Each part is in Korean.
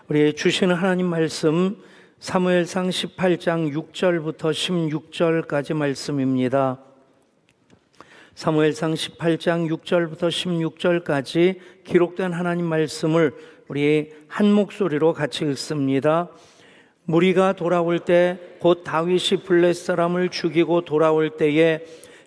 우리 주시는 하나님 말씀 사무엘상 18장 6절부터 16절까지 말씀입니다. 사무엘상 18장 6절부터 16절까지 기록된 하나님 말씀을 우리 한 목소리로 같이 읽습니다. 무리가 돌아올 때 곧 다윗이 블레 사람을 죽이고 돌아올 때에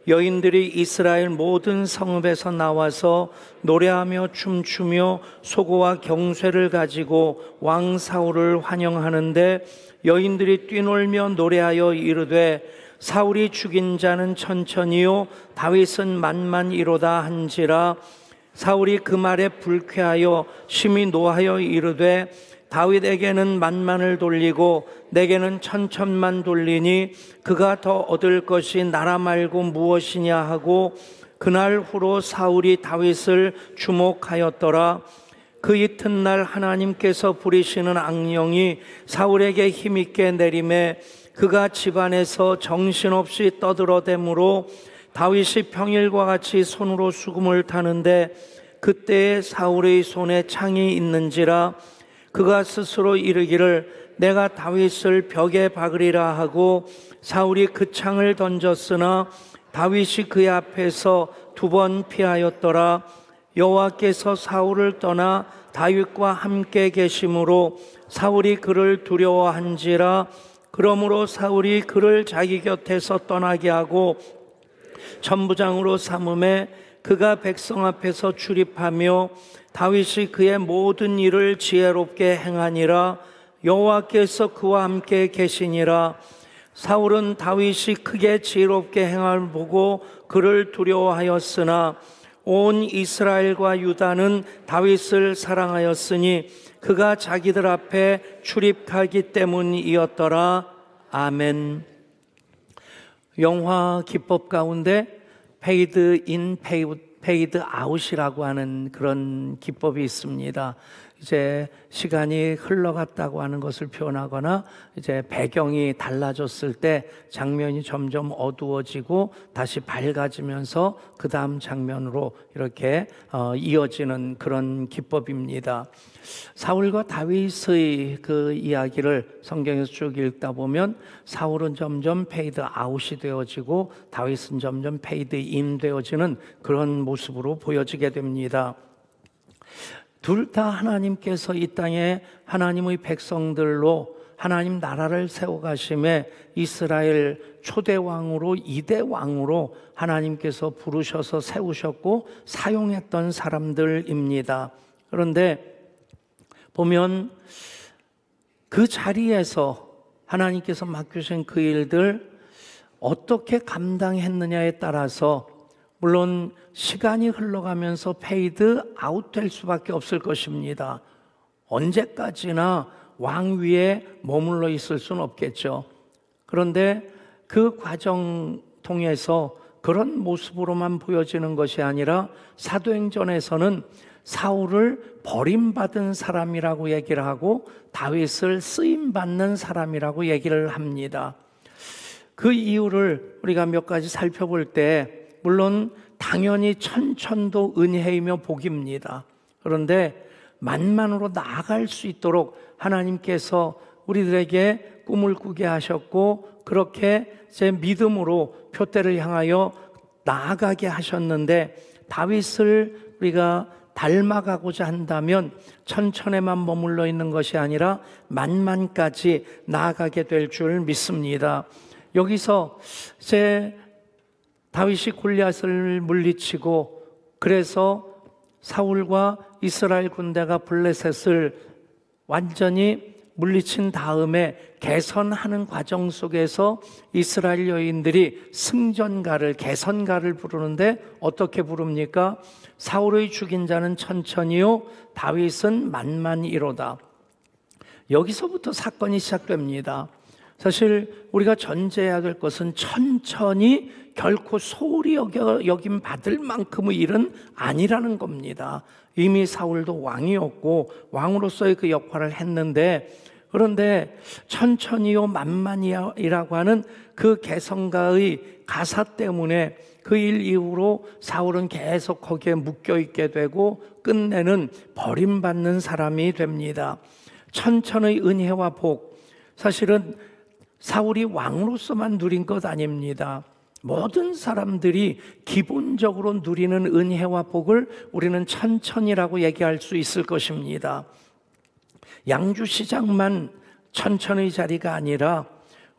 여인들이 이스라엘 모든 성읍에서 나와서 노래하며 춤추며 소고와 경쇠를 가지고 왕 사울을 환영하는데 여인들이 뛰놀며 노래하여 이르되 사울이 죽인 자는 천천히요 다윗은 만만이로다 한지라. 사울이 그 말에 불쾌하여 심히 노하여 이르되 다윗에게는 만만을 돌리고 내게는 천천만 돌리니 그가 더 얻을 것이 나라 말고 무엇이냐 하고 그날 후로 사울이 다윗을 주목하였더라. 그 이튿날 하나님께서 부리시는 악령이 사울에게 힘있게 내림에 그가 집안에서 정신없이 떠들어대므로 다윗이 평일과 같이 손으로 수금을 타는데 그때에 사울의 손에 창이 있는지라. 그가 스스로 이르기를 내가 다윗을 벽에 박으리라 하고 사울이 그 창을 던졌으나 다윗이 그의 앞에서 2번 피하였더라. 여호와께서 사울을 떠나 다윗과 함께 계심으로 사울이 그를 두려워한지라. 그러므로 사울이 그를 자기 곁에서 떠나게 하고 천부장으로 삼음에 그가 백성 앞에서 출입하며 다윗이 그의 모든 일을 지혜롭게 행하니라. 여호와께서 그와 함께 계시니라. 사울은 다윗이 크게 지혜롭게 행함을 보고 그를 두려워하였으나 온 이스라엘과 유다는 다윗을 사랑하였으니 그가 자기들 앞에 출입하기 때문이었더라. 아멘. 영화 기법 가운데 페이드 인, 페이드 아웃이라고 하는 그런 기법이 있습니다. 이제 시간이 흘러갔다고 하는 것을 표현하거나 이제 배경이 달라졌을 때 장면이 점점 어두워지고 다시 밝아지면서 그 다음 장면으로 이렇게 이어지는 그런 기법입니다. 사울과 다윗의 그 이야기를 성경에서 쭉 읽다 보면 사울은 점점 페이드 아웃이 되어지고 다윗은 점점 페이드 인 되어지는 그런 모습으로 보여지게 됩니다. 둘 다 하나님께서 이 땅에 하나님의 백성들로 하나님 나라를 세워가심에 이스라엘 초대 왕으로 2대 왕으로 하나님께서 부르셔서 세우셨고 사용했던 사람들입니다. 그런데 보면 그 자리에서 하나님께서 맡기신 그 일들 어떻게 감당했느냐에 따라서 물론 시간이 흘러가면서 페이드 아웃 될 수밖에 없을 것입니다. 언제까지나 왕 위에 머물러 있을 수는 없겠죠. 그런데 그 과정 통해서 그런 모습으로만 보여지는 것이 아니라 사도행전에서는 사울을 버림받은 사람이라고 얘기를 하고 다윗을 쓰임받는 사람이라고 얘기를 합니다. 그 이유를 우리가 몇 가지 살펴볼 때 물론 당연히 천천도 은혜이며 복입니다. 그런데 만만으로 나아갈 수 있도록 하나님께서 우리들에게 꿈을 꾸게 하셨고 그렇게 제 믿음으로 표대를 향하여 나아가게 하셨는데 다윗을 우리가 닮아가고자 한다면 천천에만 머물러 있는 것이 아니라 만만까지 나아가게 될 줄 믿습니다. 여기서 제 다윗이 골리앗을 물리치고 그래서 사울과 이스라엘 군대가 블레셋을 완전히 물리친 다음에 개선하는 과정 속에서 이스라엘 여인들이 승전가를 개선가를 부르는데 어떻게 부릅니까? 사울의 죽인 자는 천천히요 다윗은 만만이로다. 여기서부터 사건이 시작됩니다. 사실 우리가 전제해야 될 것은 천천히 결코 소홀히 여김 받을 만큼의 일은 아니라는 겁니다. 이미 사울도 왕이었고 왕으로서의 그 역할을 했는데 그런데 천천히요 만만이라고 하는 그 개성가의 가사 때문에 그 일 이후로 사울은 계속 거기에 묶여 있게 되고 끝내는 버림받는 사람이 됩니다. 천천의 은혜와 복, 사실은 사울이 왕으로서만 누린 것 아닙니다. 모든 사람들이 기본적으로 누리는 은혜와 복을 우리는 천천이라고 얘기할 수 있을 것입니다. 양주시장만 천천의 자리가 아니라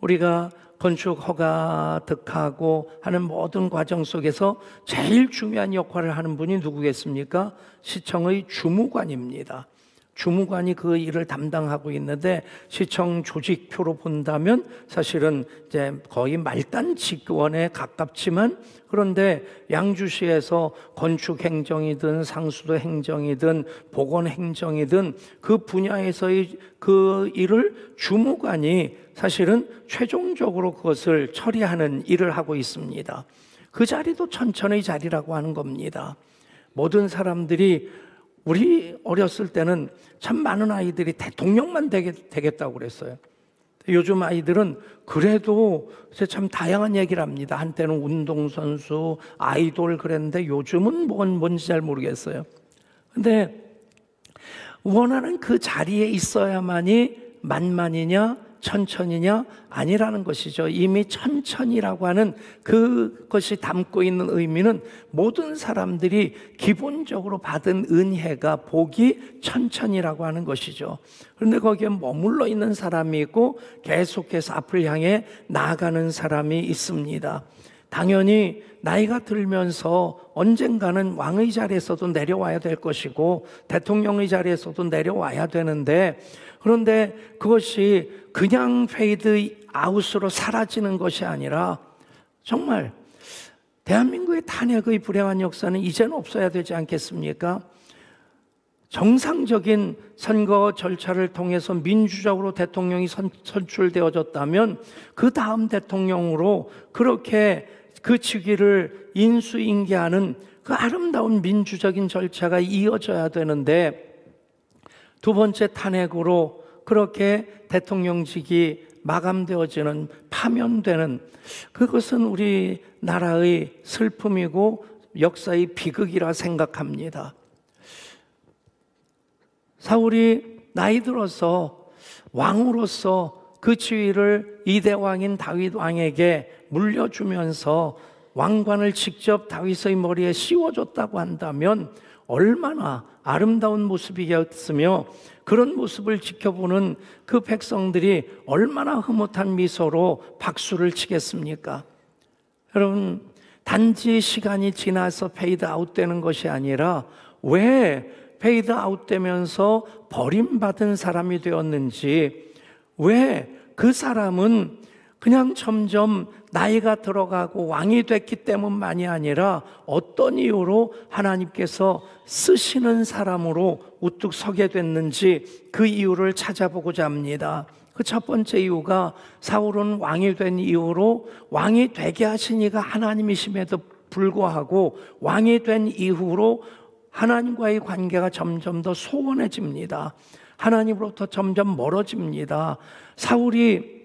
우리가 건축 허가 득하고 하는 모든 과정 속에서 제일 중요한 역할을 하는 분이 누구겠습니까? 시청의 주무관입니다. 주무관이 그 일을 담당하고 있는데, 시청 조직표로 본다면 사실은 이제 거의 말단 직원에 가깝지만, 그런데 양주시에서 건축 행정이든 상수도 행정이든 보건 행정이든 그 분야에서의 그 일을 주무관이 사실은 최종적으로 그것을 처리하는 일을 하고 있습니다. 그 자리도 천천의 자리라고 하는 겁니다. 모든 사람들이, 우리 어렸을 때는 참 많은 아이들이 대통령만 되겠다고 그랬어요. 요즘 아이들은 그래도 참 다양한 얘기를 합니다. 한때는 운동선수, 아이돌 그랬는데 요즘은 뭔지 잘 모르겠어요. 근데 원하는 그 자리에 있어야만이 만만이냐 천천이냐 아니라는 것이죠. 이미 천천이라고 하는 그것이 담고 있는 의미는 모든 사람들이 기본적으로 받은 은혜가, 복이 천천이라고 하는 것이죠. 그런데 거기에 머물러 있는 사람이 있고 계속해서 앞을 향해 나아가는 사람이 있습니다. 당연히 나이가 들면서 언젠가는 왕의 자리에서도 내려와야 될 것이고 대통령의 자리에서도 내려와야 되는데, 그런데 그것이 그냥 페이드 아웃으로 사라지는 것이 아니라 정말 대한민국의 탄핵의 불행한 역사는 이제는 없어야 되지 않겠습니까? 정상적인 선거 절차를 통해서 민주적으로 대통령이 선출되어졌다면 그 다음 대통령으로 그렇게 그 직위를 인수인계하는 그 아름다운 민주적인 절차가 이어져야 되는데, 두 번째 탄핵으로 그렇게 대통령직이 마감되어지는, 파면되는, 그것은 우리나라의 슬픔이고 역사의 비극이라 생각합니다. 사울이 나이 들어서 왕으로서 그 지위를 이대왕인 다윗 왕에게 물려주면서 왕관을 직접 다윗의 머리에 씌워줬다고 한다면 얼마나 아름다운 모습이었으며, 그런 모습을 지켜보는 그 백성들이 얼마나 흐뭇한 미소로 박수를 치겠습니까? 여러분, 단지 시간이 지나서 페이드 아웃되는 것이 아니라 왜 페이드 아웃되면서 버림받은 사람이 되었는지, 왜 그 사람은 그냥 점점 나이가 들어가고 왕이 됐기 때문만이 아니라 어떤 이유로 하나님께서 쓰시는 사람으로 우뚝 서게 됐는지 그 이유를 찾아보고자 합니다. 그 첫 번째 이유가, 사울은 왕이 된 이후로, 왕이 되게 하신 이가 하나님이심에도 불구하고 왕이 된 이후로 하나님과의 관계가 점점 더 소원해집니다. 하나님으로부터 점점 멀어집니다. 사울이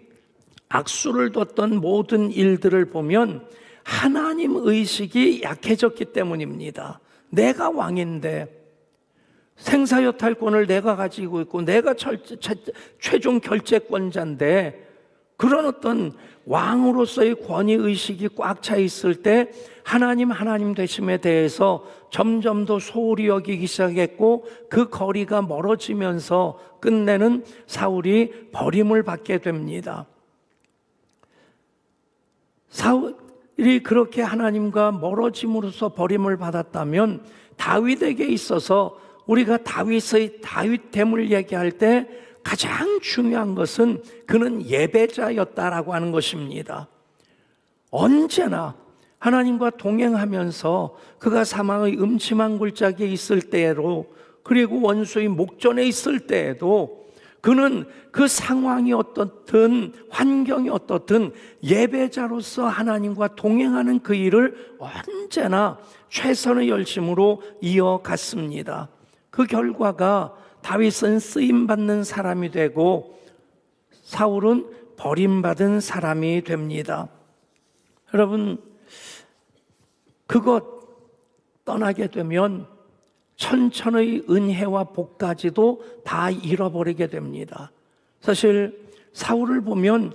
악수를 뒀던 모든 일들을 보면 하나님 의식이 약해졌기 때문입니다. 내가 왕인데, 생사여탈권을 내가 가지고 있고 내가 최종 결재권자인데, 그런 어떤 왕으로서의 권위의식이 꽉 차 있을 때 하나님 되심에 대해서 점점 더 소홀히 여기기 시작했고, 그 거리가 멀어지면서 끝내는 사울이 버림을 받게 됩니다. 사울이 그렇게 하나님과 멀어짐으로써 버림을 받았다면, 다윗에게 있어서 우리가 다윗됨을 얘기할 때 가장 중요한 것은 그는 예배자였다라고 하는 것입니다. 언제나 하나님과 동행하면서 그가 사망의 음침한 골짜기에 있을 때로, 그리고 원수의 목전에 있을 때에도 그는 그 상황이 어떻든 환경이 어떻든 예배자로서 하나님과 동행하는 그 일을 언제나 최선의 열심으로 이어갔습니다. 그 결과가 다윗은 쓰임받는 사람이 되고 사울은 버림받은 사람이 됩니다. 여러분, 그것 떠나게 되면 천천의 은혜와 복까지도 다 잃어버리게 됩니다. 사실 사울을 보면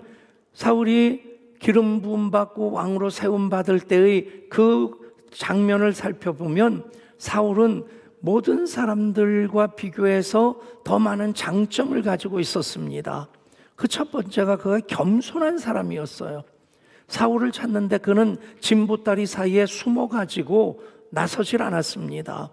사울이 기름 부음 받고 왕으로 세움 받을 때의 그 장면을 살펴보면 사울은 모든 사람들과 비교해서 더 많은 장점을 가지고 있었습니다. 그 첫 번째가 그가 겸손한 사람이었어요. 사울을 찾는데 그는 진보다리 사이에 숨어가지고 나서질 않았습니다.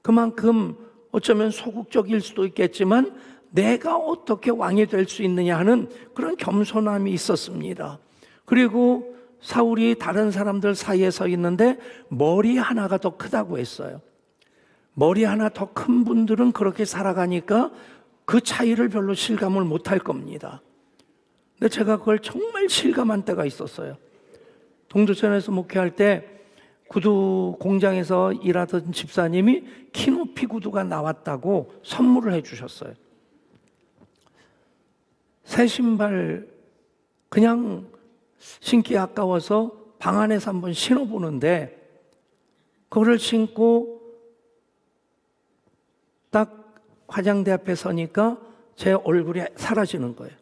그만큼 어쩌면 소극적일 수도 있겠지만 내가 어떻게 왕이 될 수 있느냐 하는 그런 겸손함이 있었습니다. 그리고 사울이 다른 사람들 사이에 서 있는데 머리 하나가 더 크다고 했어요. 머리 하나 더 큰 분들은 그렇게 살아가니까 그 차이를 별로 실감을 못할 겁니다. 근데 제가 그걸 정말 실감한 때가 있었어요. 동두천에서 목회할 때 구두 공장에서 일하던 집사님이 키높이 구두가 나왔다고 선물을 해주셨어요. 새 신발 그냥 신기 아까워서 방 안에서 한번 신어보는데 그거를 신고 딱 화장대 앞에 서니까 제 얼굴이 사라지는 거예요.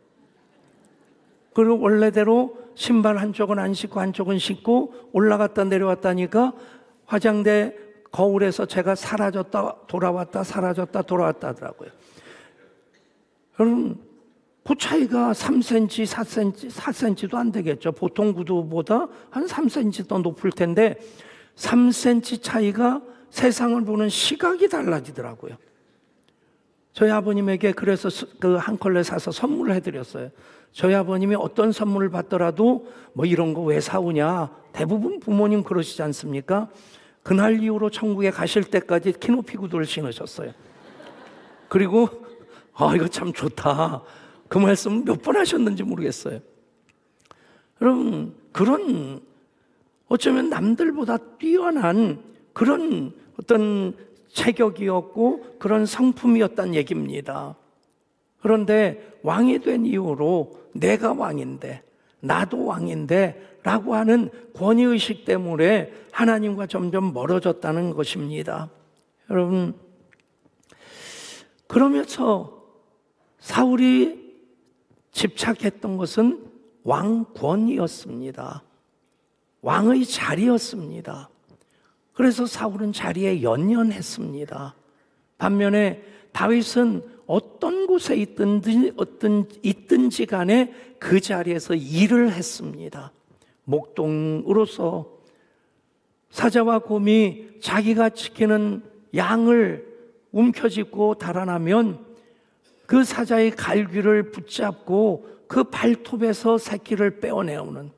그리고 원래대로 신발 한쪽은 안 신고 한쪽은 신고 올라갔다 내려왔다니까 화장대 거울에서 제가 사라졌다 돌아왔다 사라졌다 돌아왔다 하더라고요. 여러분 그 차이가 3cm, 4cm, 4cm도 안 되겠죠. 보통 구두보다 한 3cm 더 높을 텐데 3cm 차이가 세상을 보는 시각이 달라지더라고요. 저희 아버님에게 그래서 그 한 컬레 사서 선물을 해드렸어요. 저희 아버님이 어떤 선물을 받더라도 뭐 이런 거 왜 사오냐. 대부분 부모님 그러시지 않습니까? 그날 이후로 천국에 가실 때까지 키높이 구두를 신으셨어요. 그리고 이거 참 좋다. 그 말씀 몇 번 하셨는지 모르겠어요. 여러분 그런 어쩌면 남들보다 뛰어난 그런 어떤 체격이었고 그런 성품이었단 얘기입니다. 그런데 왕이 된 이후로 내가 왕인데 나도 왕인데 라고 하는 권위의식 때문에 하나님과 점점 멀어졌다는 것입니다. 여러분 그러면서 사울이 집착했던 것은 왕권이었습니다. 왕의 자리였습니다. 그래서 사울은 자리에 연연했습니다. 반면에 다윗은 어떤 곳에 있든지 간에 그 자리에서 일을 했습니다. 목동으로서 사자와 곰이 자기가 지키는 양을 움켜쥐고 달아나면 그 사자의 갈귀를 붙잡고 그 발톱에서 새끼를 빼어내오는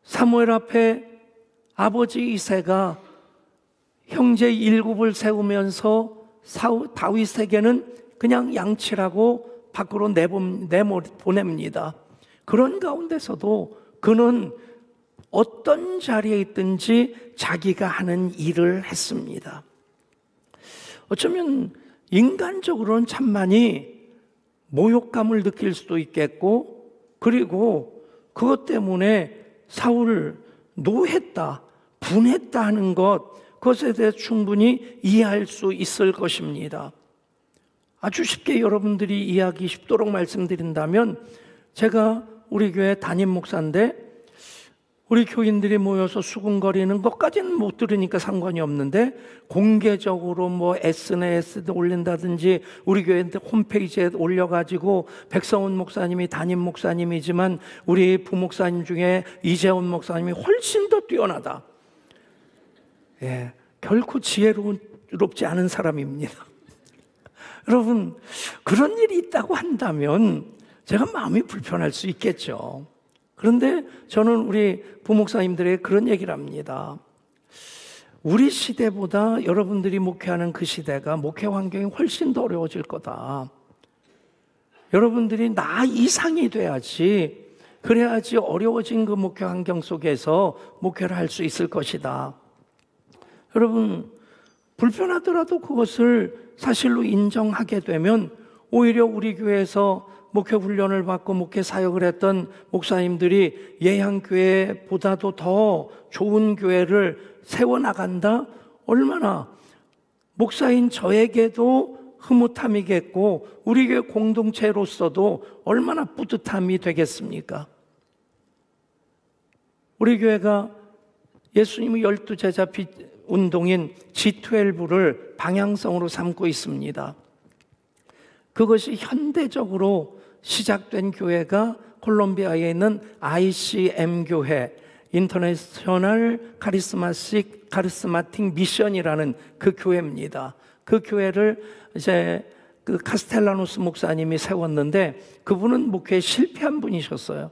사무엘 앞에 아버지 이새가 형제 7을 세우면서 다윗에게는 그냥 양치라고 밖으로 내보냅니다. 그런 가운데서도 그는 어떤 자리에 있든지 자기가 하는 일을 했습니다. 어쩌면 인간적으로는 참 많이 모욕감을 느낄 수도 있겠고 그리고 그것 때문에 사울을 노했다, 분했다 하는 그것에 대해 충분히 이해할 수 있을 것입니다. 아주 쉽게 여러분들이 이해하기 쉽도록 말씀드린다면 제가 우리 교회 담임 목사인데 우리 교인들이 모여서 수군거리는 것까지는 못 들으니까 상관이 없는데 공개적으로 뭐 SNS에 올린다든지 우리 교회 홈페이지에 올려가지고 백성훈 목사님이 담임 목사님이지만 우리 부목사님 중에 이재훈 목사님이 훨씬 더 뛰어나다. 예, 결코 지혜롭지 않은 사람입니다. 여러분 그런 일이 있다고 한다면 제가 마음이 불편할 수 있겠죠. 그런데 저는 우리 부목사님들에게 그런 얘기를 합니다. 우리 시대보다 여러분들이 목회하는 그 시대가 목회 환경이 훨씬 더 어려워질 거다. 여러분들이 나 이상이 돼야지, 그래야지 어려워진 그 목회 환경 속에서 목회를 할 수 있을 것이다. 여러분 불편하더라도 그것을 사실로 인정하게 되면 오히려 우리 교회에서 목회 훈련을 받고 목회 사역을 했던 목사님들이 예향교회보다도 더 좋은 교회를 세워나간다? 얼마나 목사인 저에게도 흐뭇함이겠고 우리 교회 공동체로서도 얼마나 뿌듯함이 되겠습니까? 우리 교회가 예수님의 12제자 운동인 G12를 방향성으로 삼고 있습니다. 그것이 현대적으로 시작된 교회가 콜롬비아에 있는 ICM 교회, 인터내셔널 카리스마틱 미션이라는 그 교회입니다. 그 교회를 이제 그 카스텔라노스 목사님이 세웠는데 그분은 목회에 실패한 분이셨어요.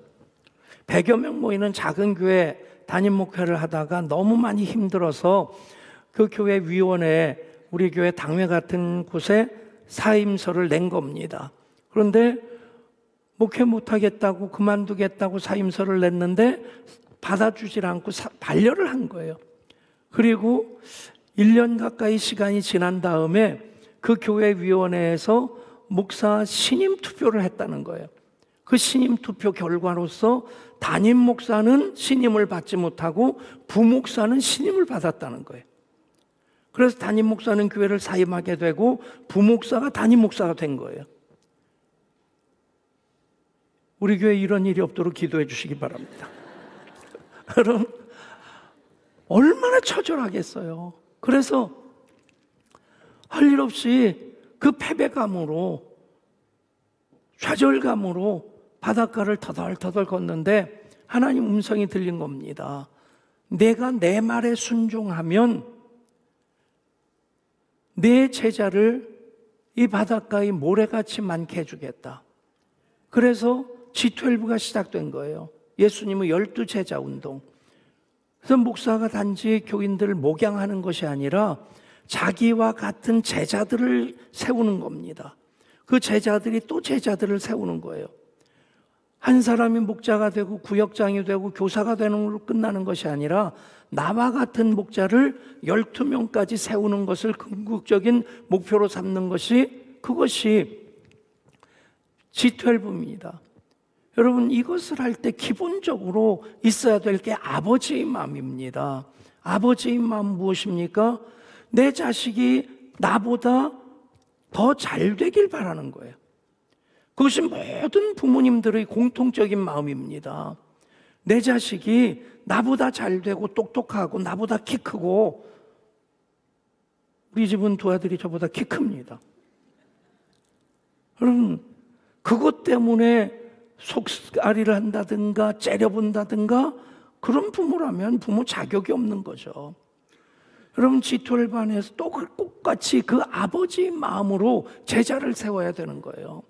100여 명 모이는 작은 교회 담임 목회를 하다가 너무 많이 힘들어서 그 교회 위원회에 우리 교회 당회 같은 곳에 사임서를 낸 겁니다. 그런데 목회 못하겠다고 그만두겠다고 사임서를 냈는데 받아주질 않고 반려를 한 거예요. 그리고 1년 가까이 시간이 지난 다음에 그 교회 위원회에서 목사 신임 투표를 했다는 거예요. 그 신임 투표 결과로서 담임 목사는 신임을 받지 못하고 부목사는 신임을 받았다는 거예요. 그래서 담임 목사는 교회를 사임하게 되고 부목사가 담임 목사가 된 거예요. 우리 교회에 이런 일이 없도록 기도해 주시기 바랍니다. 여러분, 얼마나 처절하겠어요. 그래서 할 일 없이 그 패배감으로, 좌절감으로 바닷가를 터덜터덜 걷는데 하나님 음성이 들린 겁니다. 내가 내 말에 순종하면 내 제자를 이 바닷가에 모래같이 많게 해주겠다. 그래서 G12가 시작된 거예요. 예수님의 12제자 운동. 그래서 목사가 단지 교인들을 목양하는 것이 아니라 자기와 같은 제자들을 세우는 겁니다. 그 제자들이 또 제자들을 세우는 거예요. 한 사람이 목자가 되고 구역장이 되고 교사가 되는 걸로 끝나는 것이 아니라 나와 같은 목자를 12명까지 세우는 것을 궁극적인 목표로 삼는 것이 그것이 G12입니다. 여러분, 이것을 할 때 기본적으로 있어야 될 게 아버지의 마음입니다. 아버지의 마음 무엇입니까? 내 자식이 나보다 더 잘 되길 바라는 거예요. 그것이 모든 부모님들의 공통적인 마음입니다. 내 자식이 나보다 잘 되고 똑똑하고 나보다 키 크고, 우리 집은 두 아들이 저보다 키 큽니다. 여러분, 그것 때문에 속앓이를 한다든가 째려본다든가 그런 부모라면 부모 자격이 없는 거죠. 여러분, G12 안에서 또 똑같이 그 아버지의 마음으로 제자를 세워야 되는 거예요.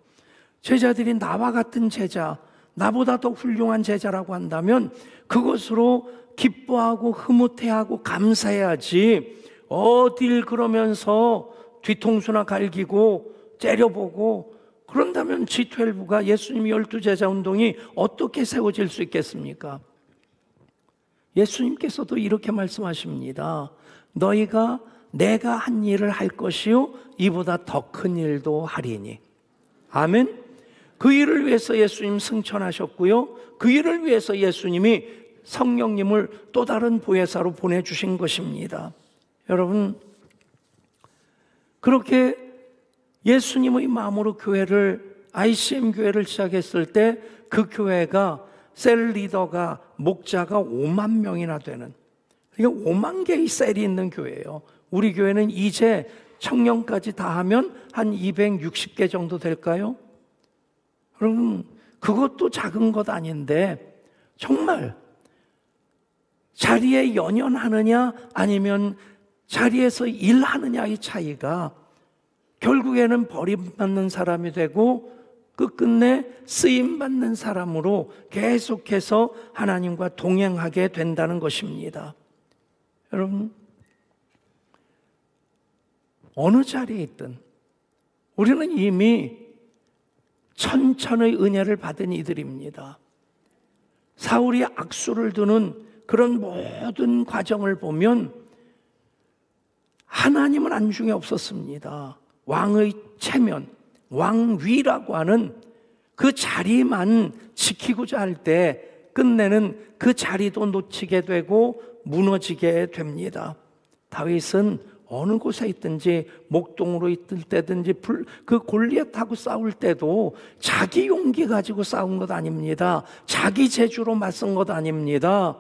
제자들이 나와 같은 제자, 나보다 더 훌륭한 제자라고 한다면 그것으로 기뻐하고 흐뭇해하고 감사해야지, 어딜 그러면서 뒤통수나 갈기고 째려보고 그런다면 G12가 예수님 12제자 운동이 어떻게 세워질 수 있겠습니까? 예수님께서도 이렇게 말씀하십니다. 너희가 내가 한 일을 할 것이요 이보다 더 큰 일도 하리니. 아멘. 그 일을 위해서 예수님 승천하셨고요, 그 일을 위해서 예수님이 성령님을 또 다른 보혜사로 보내주신 것입니다. 여러분, 그렇게 예수님의 마음으로 교회를, ICM 교회를 시작했을 때 그 교회가 셀 리더가, 목자가 5만 명이나 되는, 그러니까 5만 개의 셀이 있는 교회예요. 우리 교회는 이제 청년까지 다 하면 한 260개 정도 될까요? 여러분, 그것도 작은 것 아닌데 정말 자리에 연연하느냐 아니면 자리에서 일하느냐의 차이가 결국에는 버림받는 사람이 되고 끝끝내 쓰임받는 사람으로 계속해서 하나님과 동행하게 된다는 것입니다. 여러분, 어느 자리에 있든 우리는 이미 천천의 은혜를 받은 이들입니다. 사울이 악수를 두는 그런 모든 과정을 보면 하나님은 안중에 없었습니다. 왕의 체면, 왕위라고 하는 그 자리만 지키고자 할 때 끝내는 그 자리도 놓치게 되고 무너지게 됩니다. 다윗은 어느 곳에 있든지 목동으로 있을 때든지 그 골리앗하고 싸울 때도 자기 용기 가지고 싸운 것 아닙니다. 자기 재주로 맞선 것 아닙니다.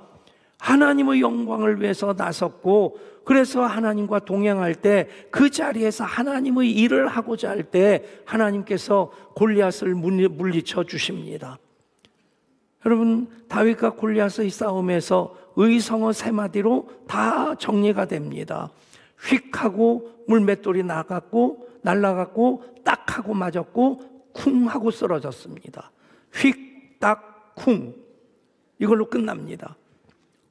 하나님의 영광을 위해서 나섰고, 그래서 하나님과 동행할 때 그 자리에서 하나님의 일을 하고자 할 때 하나님께서 골리앗을 물리쳐 주십니다. 여러분, 다윗과 골리앗의 싸움에서 의성어 3마디로 다 정리가 됩니다. 휙 하고 물맷돌이 날아갔고 딱 하고 맞았고 쿵 하고 쓰러졌습니다. 휙, 딱, 쿵, 이걸로 끝납니다.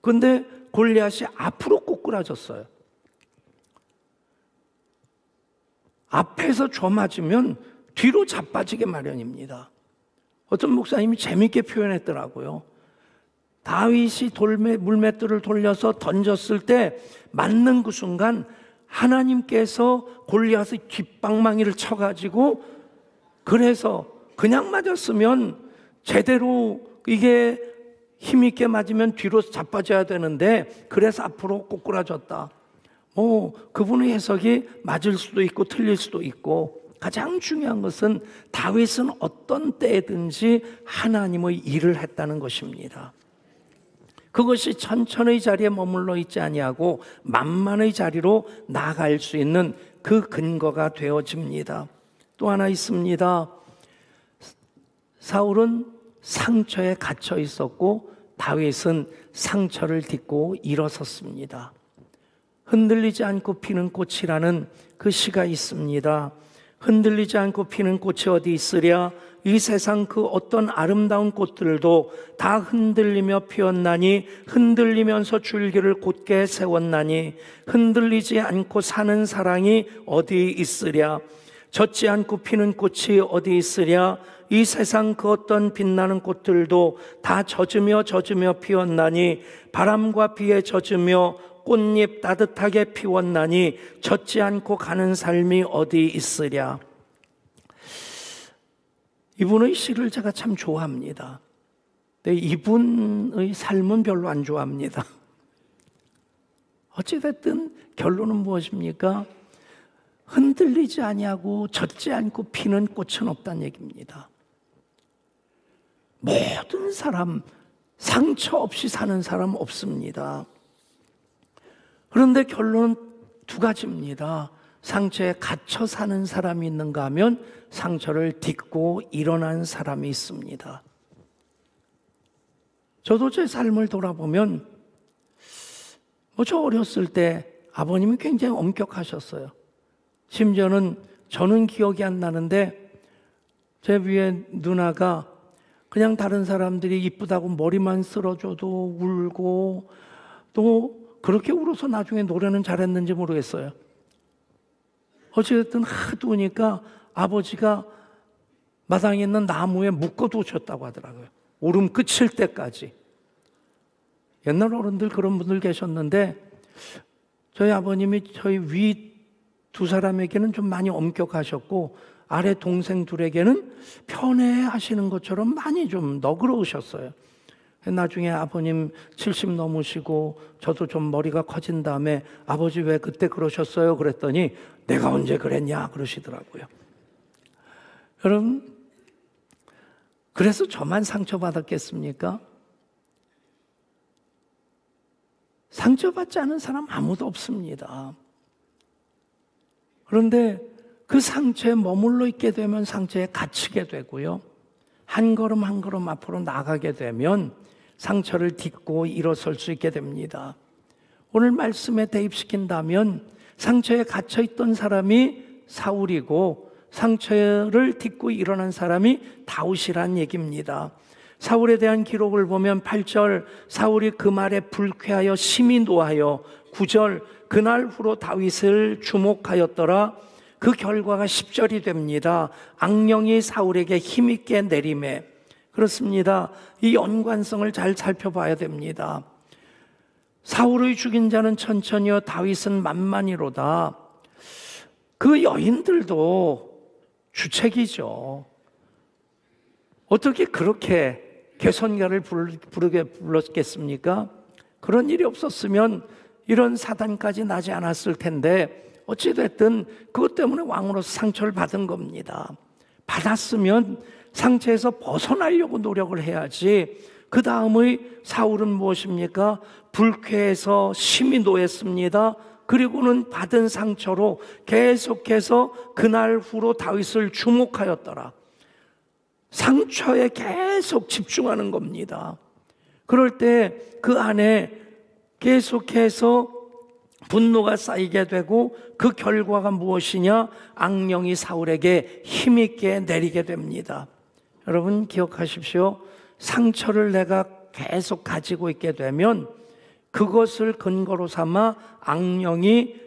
그런데 골리앗이 앞으로 꼬꾸라졌어요. 앞에서 줘 맞으면 뒤로 자빠지게 마련입니다. 어떤 목사님이 재밌게 표현했더라고요. 다윗이 물맷돌을 돌려서 던졌을 때 맞는 그 순간 하나님께서 골리앗의 뒷방망이를 쳐가지고, 그래서 그냥 맞았으면 제대로 이게 힘있게 맞으면 뒤로 자빠져야 되는데, 그래서 앞으로 꼬꾸라졌다. 그분의 해석이 맞을 수도 있고 틀릴 수도 있고, 가장 중요한 것은 다윗은 어떤 때든지 하나님의 일을 했다는 것입니다. 그것이 천천의 자리에 머물러 있지 아니하고 만만의 자리로 나아갈 수 있는 그 근거가 되어집니다. 또 하나 있습니다. 사울은 상처에 갇혀 있었고 다윗은 상처를 딛고 일어섰습니다. 흔들리지 않고 피는 꽃이라는 그 시가 있습니다. 흔들리지 않고 피는 꽃이 어디 있으랴? 이 세상 그 어떤 아름다운 꽃들도 다 흔들리며 피었나니, 흔들리면서 줄기를 곧게 세웠나니, 흔들리지 않고 사는 사랑이 어디 있으랴? 젖지 않고 피는 꽃이 어디 있으랴? 이 세상 그 어떤 빛나는 꽃들도 다 젖으며 피었나니, 바람과 비에 젖으며 꽃잎 따뜻하게 피웠나니, 젖지 않고 가는 삶이 어디 있으랴? 이분의 시를 제가 참 좋아합니다. 근데 이분의 삶은 별로 안 좋아합니다. 어찌됐든 결론은 무엇입니까? 흔들리지 아니하고 젖지 않고 피는 꽃은 없다는 얘기입니다. 모든 사람 상처 없이 사는 사람 없습니다. 그런데 결론은 두 가지입니다. 상처에 갇혀 사는 사람이 있는가 하면 상처를 딛고 일어난 사람이 있습니다. 저도 제 삶을 돌아보면 저 어렸을 때 아버님이 굉장히 엄격하셨어요. 심지어는 저는 기억이 안 나는데 제 위에 누나가 그냥 다른 사람들이 이쁘다고 머리만 쓸어줘도 울고, 또 그렇게 울어서 나중에 노래는 잘했는지 모르겠어요. 어쨌든 하도 우니까 아버지가 마당에 있는 나무에 묶어두셨다고 하더라고요. 울음 그칠 때까지. 옛날 어른들 그런 분들 계셨는데 저희 아버님이 저희 위 두 사람에게는 좀 많이 엄격하셨고 아래 동생 둘에게는 편애하시는 것처럼 많이 좀 너그러우셨어요. 나중에 아버님 70 넘으시고 저도 좀 머리가 커진 다음에 아버지 왜 그때 그러셨어요? 그랬더니 내가 언제 그랬냐 그러시더라고요. 여러분, 그래서 저만 상처받았겠습니까? 상처받지 않은 사람 아무도 없습니다. 그런데 그 상처에 머물러 있게 되면 상처에 갇히게 되고요. 한 걸음 한 걸음 앞으로 나가게 되면 상처를 딛고 일어설 수 있게 됩니다. 오늘 말씀에 대입시킨다면 상처에 갇혀있던 사람이 사울이고 상처를 딛고 일어난 사람이 다윗이란 얘기입니다. 사울에 대한 기록을 보면 8절 사울이 그 말에 불쾌하여 심히 노하여, 9절 그날 후로 다윗을 주목하였더라. 그 결과가 10절이 됩니다. 악령이 사울에게 힘있게 내림에. 그렇습니다. 이 연관성을 잘 살펴봐야 됩니다. 사울의 죽인 자는 천천히요 다윗은 만만히로다. 그 여인들도 주책이죠. 어떻게 그렇게 개선가를 부르게 불렀겠습니까? 그런 일이 없었으면 이런 사단까지 나지 않았을 텐데 어찌됐든 그것 때문에 왕으로서 상처를 받은 겁니다. 받았으면 상처에서 벗어나려고 노력을 해야지. 그 다음의 사울은 무엇입니까? 불쾌해서 심히 노했습니다. 그리고는 받은 상처로 계속해서 그날 후로 다윗을 주목하였더라. 상처에 계속 집중하는 겁니다. 그럴 때 그 안에 계속해서 분노가 쌓이게 되고 그 결과가 무엇이냐? 악령이 사울에게 힘있게 내리게 됩니다. 여러분 기억하십시오. 상처를 내가 계속 가지고 있게 되면 그것을 근거로 삼아 악령이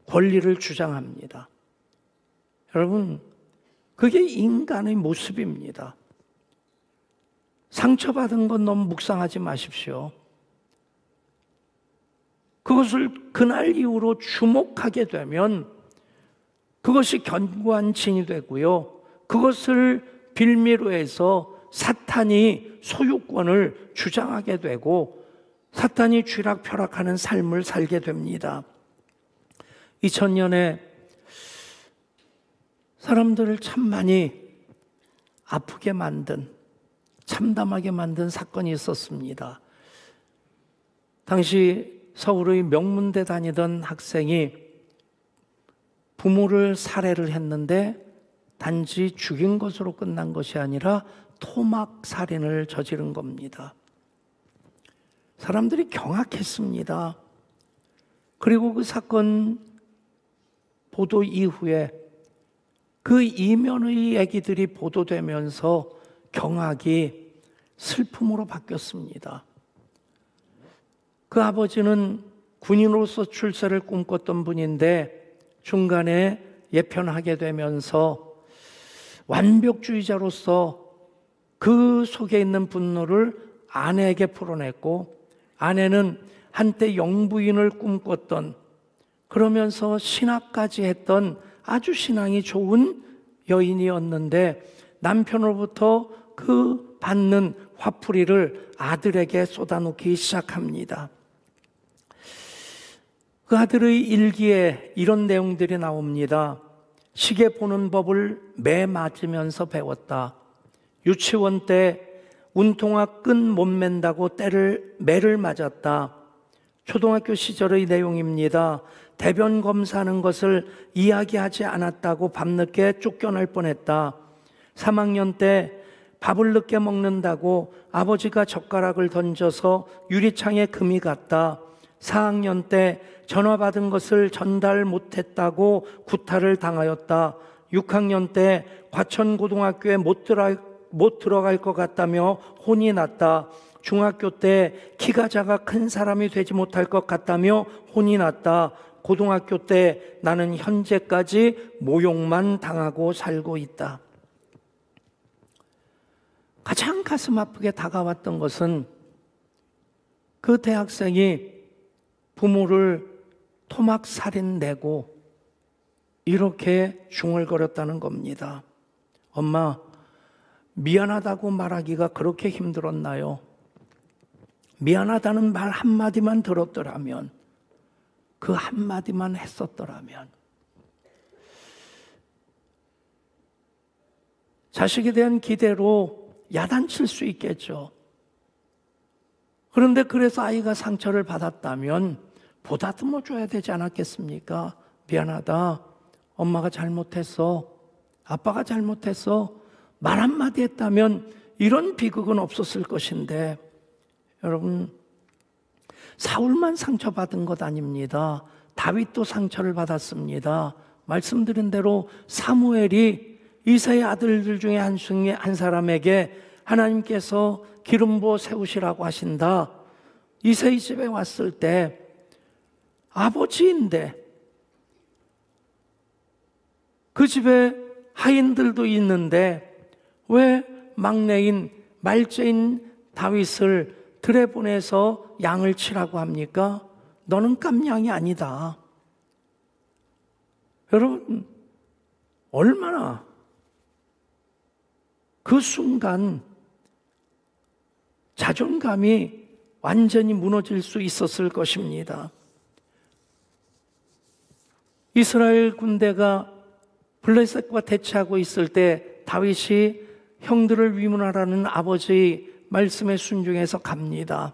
권리를 주장합니다. 여러분, 그게 인간의 모습입니다. 상처받은 건 너무 묵상하지 마십시오. 그것을 그날 이후로 주목하게 되면 그것이 견고한 진이 되고요. 그것을 빌미로 해서 사탄이 소유권을 주장하게 되고 사탄이 쥐락펴락하는 삶을 살게 됩니다. 2000년에 사람들을 참 많이 아프게 만든, 참담하게 만든 사건이 있었습니다. 당시 서울의 명문대 다니던 학생이 부모를 살해를 했는데 단지 죽인 것으로 끝난 것이 아니라 토막 살인을 저지른 겁니다. 사람들이 경악했습니다. 그리고 그 사건 보도 이후에 그 이면의 얘기들이 보도되면서 경악이 슬픔으로 바뀌었습니다. 그 아버지는 군인으로서 출세를 꿈꿨던 분인데 중간에 예편하게 되면서 완벽주의자로서 그 속에 있는 분노를 아내에게 풀어냈고, 아내는 한때 영부인을 꿈꿨던, 그러면서 신학까지 했던 아주 신앙이 좋은 여인이었는데 남편으로부터 그 받는 화풀이를 아들에게 쏟아놓기 시작합니다. 그 아들의 일기에 이런 내용들이 나옵니다. 시계 보는 법을 매 맞으면서 배웠다. 유치원 때 운통화 끈 못 맨다고 매를 맞았다. 초등학교 시절의 내용입니다. 대변 검사하는 것을 이야기하지 않았다고 밤늦게 쫓겨날 뻔했다. 3학년 때 밥을 늦게 먹는다고 아버지가 젓가락을 던져서 유리창에 금이 갔다. 4학년 때 전화 받은 것을 전달 못했다고 구타를 당하였다. 6학년 때 과천고등학교에 못 들어갈 것 같다며 혼이 났다. 중학교 때 키가 작아 큰 사람이 되지 못할 것 같다며 혼이 났다. 고등학교 때 나는 현재까지 모욕만 당하고 살고 있다. 가장 가슴 아프게 다가왔던 것은 그 대학생이 부모를 토막 살인 내고 이렇게 중얼거렸다는 겁니다. 엄마, 미안하다고 말하기가 그렇게 힘들었나요? 미안하다는 말 한마디만 들었더라면, 그 한마디만 했었더라면. 자식에 대한 기대로 야단칠 수 있겠죠. 그런데 그래서 아이가 상처를 받았다면 보다듬어 줘야 되지 않았겠습니까? 미안하다. 엄마가 잘못했어. 아빠가 잘못했어. 말 한마디 했다면 이런 비극은 없었을 것인데, 여러분, 사울만 상처받은 것 아닙니다. 다윗도 상처를 받았습니다. 말씀드린 대로 사무엘이 이새의 아들들 중에 한 사람에게 하나님께서 기름 부어 세우시라고 하신다. 이새의 집에 왔을 때 아버지인데 그 집에 하인들도 있는데 왜 막내인 말제인 다윗을 들에 보내서 양을 치라고 합니까? 너는 깜냥이 아니다. 여러분, 얼마나 그 순간 자존감이 완전히 무너질 수 있었을 것입니다. 이스라엘 군대가 블레셋과 대치하고 있을 때 다윗이 형들을 위문하라는 아버지의 말씀에 순종해서 갑니다.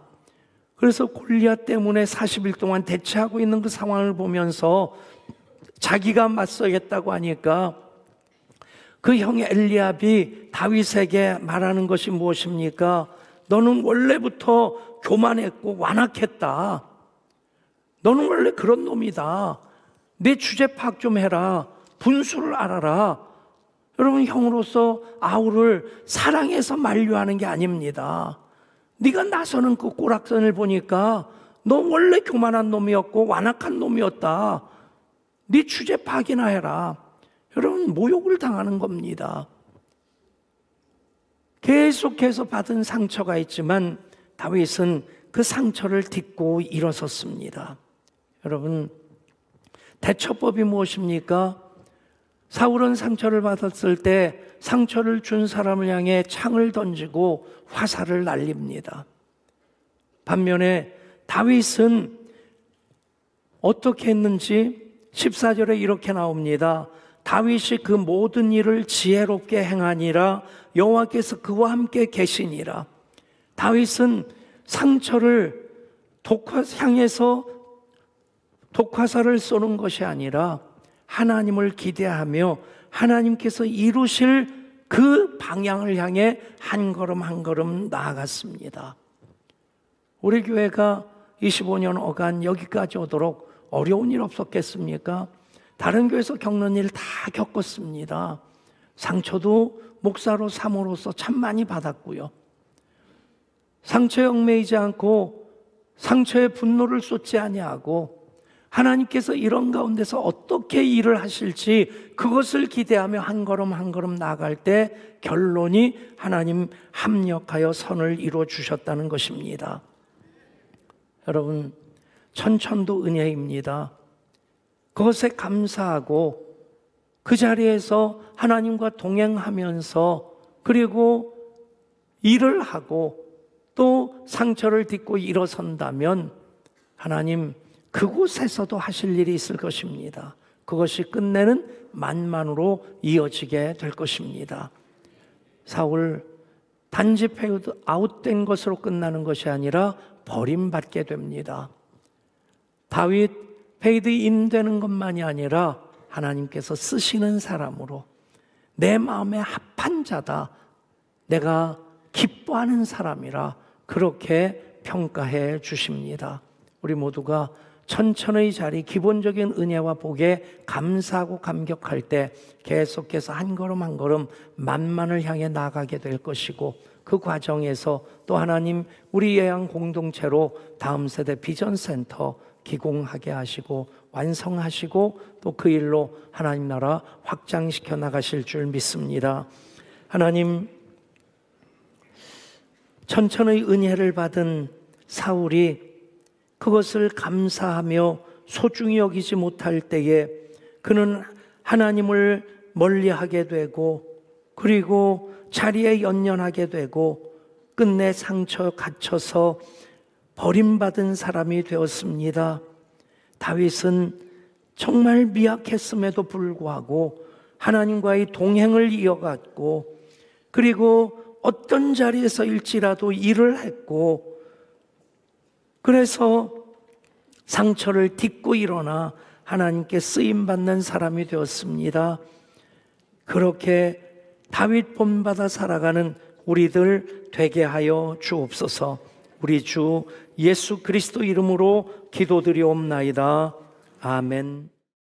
그래서 골리앗 때문에 40일 동안 대치하고 있는 그 상황을 보면서 자기가 맞서겠다고 하니까 그 형 엘리압이 다윗에게 말하는 것이 무엇입니까? 너는 원래부터 교만했고 완악했다. 너는 원래 그런 놈이다. 내 주제 파악 좀 해라. 분수를 알아라. 여러분, 형으로서 아우를 사랑해서 만류하는 게 아닙니다. 네가 나서는 그 꼬락선을 보니까 너 원래 교만한 놈이었고 완악한 놈이었다. 네 주제 파악이나 해라. 여러분, 모욕을 당하는 겁니다. 계속해서 받은 상처가 있지만 다윗은 그 상처를 딛고 일어섰습니다. 여러분, 대처법이 무엇입니까? 사울은 상처를 받았을 때 상처를 준 사람을 향해 창을 던지고 화살을 날립니다. 반면에 다윗은 어떻게 했는지 14절에 이렇게 나옵니다. 다윗이 그 모든 일을 지혜롭게 행하니라. 여호와께서 그와 함께 계시니라. 다윗은 상처를 향해서 독화살을 쏘는 것이 아니라 하나님을 기대하며 하나님께서 이루실 그 방향을 향해 한 걸음 한 걸음 나아갔습니다. 우리 교회가 25년 어간 여기까지 오도록 어려운 일 없었겠습니까? 다른 교회에서 겪는 일 다 겪었습니다. 상처도 목사로 삼으로서 참 많이 받았고요. 상처에 얽매이지 않고 상처에 분노를 쏟지 아니하고 하나님께서 이런 가운데서 어떻게 일을 하실지 그것을 기대하며 한 걸음 한 걸음 나아갈 때 결론이 하나님 합력하여 선을 이루어 주셨다는 것입니다. 여러분, 천천도 은혜입니다. 그것에 감사하고 그 자리에서 하나님과 동행하면서 그리고 일을 하고 또 상처를 딛고 일어선다면 하나님 그곳에서도 하실 일이 있을 것입니다. 그것이 끝내는 만만으로 이어지게 될 것입니다. 사울 단지 페이드 아웃된 것으로 끝나는 것이 아니라 버림받게 됩니다. 다윗 페이드 인되는 것만이 아니라 하나님께서 쓰시는 사람으로 내 마음에 합한 자다. 내가 기뻐하는 사람이라 그렇게 평가해 주십니다. 우리 모두가 천천의 자리, 기본적인 은혜와 복에 감사하고 감격할 때 계속해서 한 걸음 한 걸음 만만을 향해 나아가게 될 것이고 그 과정에서 또 하나님 우리 예양 공동체로 다음 세대 비전센터 기공하게 하시고 완성하시고 또 그 일로 하나님 나라 확장시켜 나가실 줄 믿습니다. 하나님, 천천의 은혜를 받은 사울이 그것을 감사하며 소중히 여기지 못할 때에 그는 하나님을 멀리하게 되고 그리고 자리에 연연하게 되고 끝내 상처 갇혀서 버림받은 사람이 되었습니다. 다윗은 정말 미약했음에도 불구하고 하나님과의 동행을 이어갔고 그리고 어떤 자리에서일지라도 일을 했고 그래서 상처를 딛고 일어나 하나님께 쓰임받는 사람이 되었습니다. 그렇게 다윗 본받아 살아가는 우리들 되게 하여 주옵소서. 우리 주 예수 그리스도 이름으로 기도드리옵나이다. 아멘.